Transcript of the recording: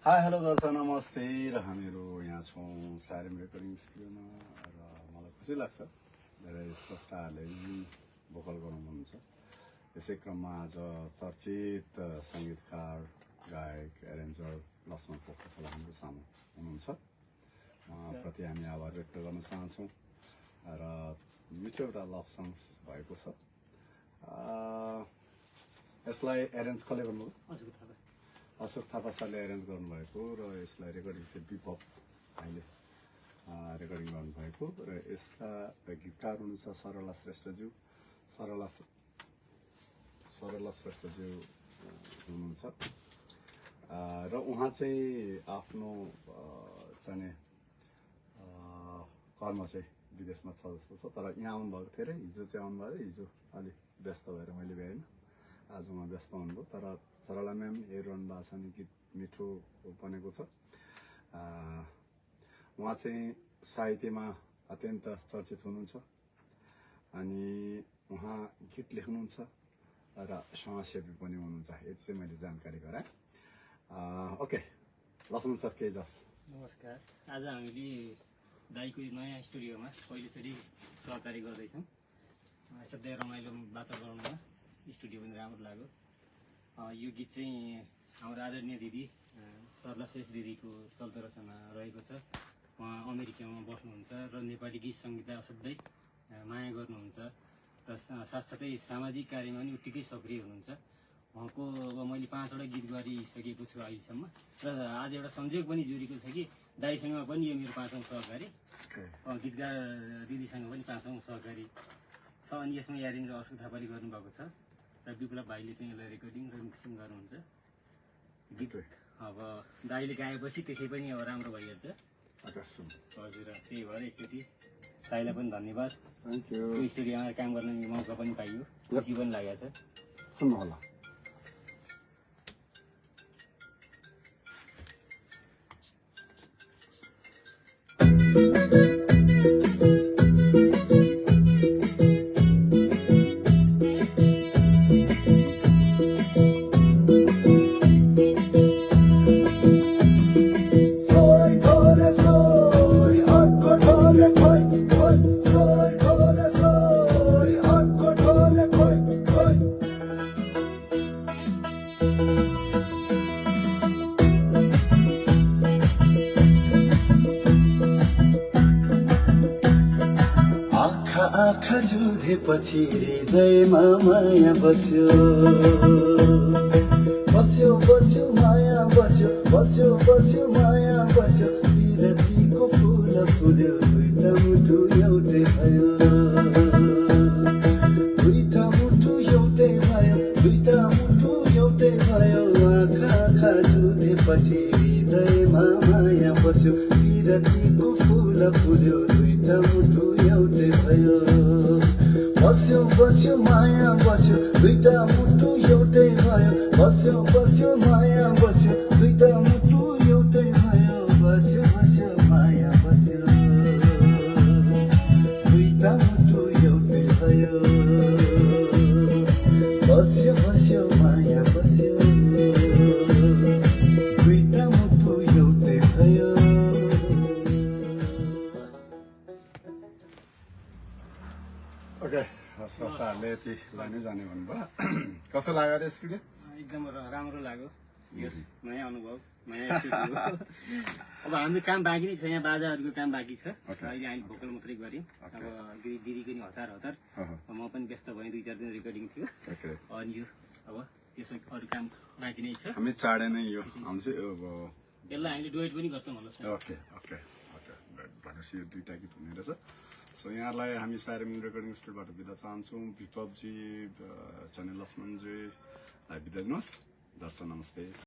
Hi hello दर्शक नमस्ते र हामीहरू यहाँ छौँ सारेम रेकर्डिङ स्टुडियोमा र मलाई खुसी लाग्छ धेरै स्रष्टाहरूले भोकल गर्नुहुन्छ। यसै क्रममा आज चर्चित सङ्गीतकार गायक एरेन्जर लक्ष्मण पोखरेल हाम्रो सामु हुनुहुन्छ। उहाँप्रति हामी आभार व्यक्त गर्न चाहन्छौँ र मिठो एउटा लभ सङ्ग्स भएको छ। यसलाई एरेन्ज कसले गर्नुभयो? अशोक थापा सरले एरेन्ज गर्नुभएको र यसलाई रेकर्डिङ चाहिँ विपप भाइले रेकर्डिङ गर्नुभएको र यसका गीतकार हुनुहुन्छ सरला श्रेष्ठज्यू श्रेष्ठज्यू हुनुहुन्छ र उहाँ चाहिँ आफ्नो चाहिँ कर्म चाहिँ विदेशमा छ जस्तो छ। तर यहाँ आउनुभएको थियो अरे, हिजो चाहिँ आउनुभयो। हिजो अलिक व्यस्त भएर मैले भ्याइनँ, आज उहाँ व्यस्त हुनुभयो। तर सरला म्याम हेरिरहनु भएको छ नि, गीत मिठो बनेको छ। उहाँ चाहिँ साहित्यमा अत्यन्त चर्चित हुनुहुन्छ अनि उहाँ गीत लेख्नुहुन्छ र समाजसेवी पनि हुनुहुन्छ। यति चाहिँ मैले जानकारी गराएँ। ओके लक्ष्मण सर, के जस नमस्कार। आज हामीले दाइको नयाँ स्टुडियोमा पहिलोचोटि सहकारी गर्दैछौँ। सधैँ रमाइलो वातावरणमा स्टुडियो पनि राम्रो लाग्यो। यो गीत चाहिँ हाम्रो आदरणीय दिदी सरला श्रेष्ठ दिदीको चल्दो रचना रहेको छ। उहाँ अमेरिकामा बस्नुहुन्छ र नेपाली गीत सङ्गीतलाई असाध्यै माया गर्नुहुन्छ र साथसाथै सामाजिक कार्यमा पनि उत्तिकै सक्रिय हुनुहुन्छ। उहाँको अब मैले 5वटा गीत गरिसकेको छु अहिलेसम्म र आज एउटा संयोग पनि जोडिएको छ कि दाइसँग पनि यो मेरो 5औँ सहकारी, गीतकार दिदीसँग पनि 5औँ सहकारी छ। अनि यसमा एरेन्ज अशोक थापाले गर्नुभएको छ र विप्लव भाइले चाहिँ यसलाई रेकर्डिङ र मिक्सिङ गर्नुहुन्छ। गीत अब दाइले गाएपछि त्यसै पनि अब राम्रो भइहाल्छ। हजुर, त्यही भएर एकचोटि दाइलाई पनि धन्यवाद। Thank you. यो स्टुडियोमा काम गर्ने मौका पनि पाइयो, खुसी पनि लागेको छ। सुन्नु होला। आँखा जुधेपछि हृदयमा माया बस्यो, बस्यो बस्यो माया बस्यो, बस्यो बस्यो माया बस्यो। विरतीको फुल फुल्यो, दुईटा मुटु एउटै भयो, दुईटा मुटु एउटै भयो, दुईटा मुटु एउटै भयो। आँखा जुधेपछि हृदयमा माया बस्यो, विरतीको फुल फुल्यो, दुईटा मुटु एउटै भयो, बस्यो बस्यो माया बस्यो, दुईटा मुटु एउटै भयो, बस्यो बस्यो माया बस्यो, दुईटा मुटु एउटै भयो, बस्यो बस्यो माया बस्यो, दुईटा मुटु एउटै भयो, बस्यो बस्यो माया बस्यो, दुईटा मुटु एउटै भयो। ओके, सरहरूले यतिलाई नै जाने भन्नुभयो। कस्तो लाग्यो अरे स्टुडियो? एकदम राम्रो लाग्यो। यो नयाँ अनुभव, नयाँ स्टुडियो। अब हाम्रो काम बाँकी नै छ, यहाँ बाजाहरूको काम बाँकी छ। अहिले हामी भोकल मात्रै गऱ्यौँ। अब दिदीको नि हतार म पनि व्यस्त भएँ, 2-4 दिन रेकर्डिङ थियो। अनि यो अब त्यसो अरू काम बाँकी नै छ। हामी चाँडै नै यो आउँछ। यसलाई हामीले डुएट पनि गर्छौँ होला सर। ओके ओके ओके, भनेपछि यो 2टा गीत हुने रहेछ। सो यहाँलाई हामी सारेम रेकर्डिङ स्टुडियोबाट बिदा चाहन्छौँ। विप्लवजी, चने लक्ष्मणजीलाई बिदा दिनुहोस्। दर्शक नमस्ते।